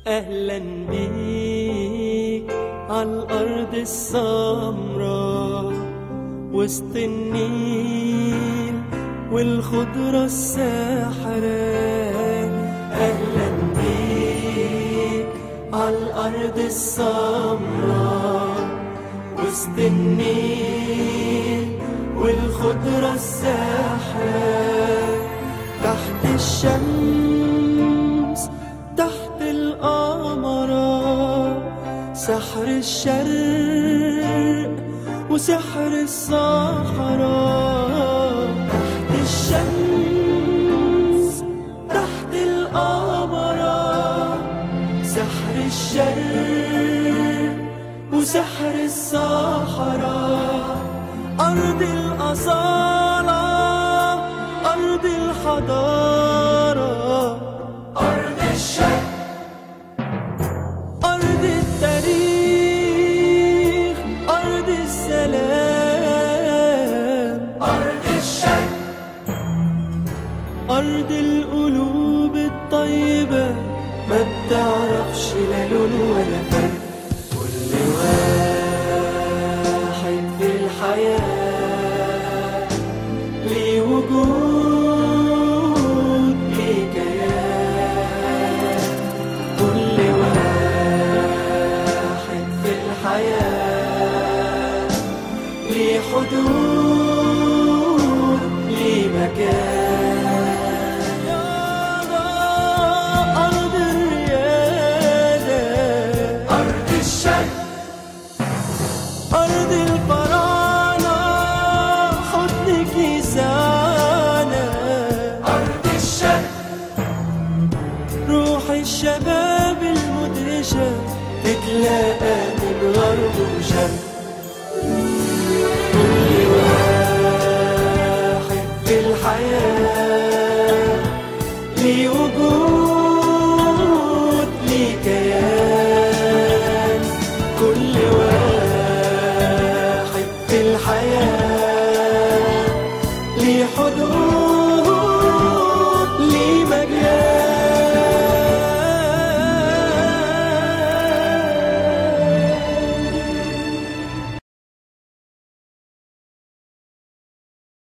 أهلا بيك عالأرض السمراء وسط النيل والخضرة الساحرة. أهلا بيك عالأرض السمراء وسط النيل والخضرة الساحرة. تحت الشمس تحت القمرة، سحر الشرق وسحر الصحراء. تحت الشمس تحت القمرة، سحر الشرق وسحر الصحراء. أرض الأصالة، أرض الحضارة، أرض الشرق، أرض التاريخ، أرض السلام. أرض الشرق، أرض القلوب الطيبة ما بتعرفش لا لون ولا فرق. كل واحد في الحياة ليه وجود، ليه كيان. كل واحد في الحياة ليه حدود، ليه مكان. أرض الريادة، أرض الشرق، أرض الفراعنة حضنك يسعنا. أرض الشرق، روح الشباب المدهشة تتلاقى من غرب وشرق. كل واحد في الحياة ليه وجود، ليه كيان. كل واحد في الحياة ليه حدود.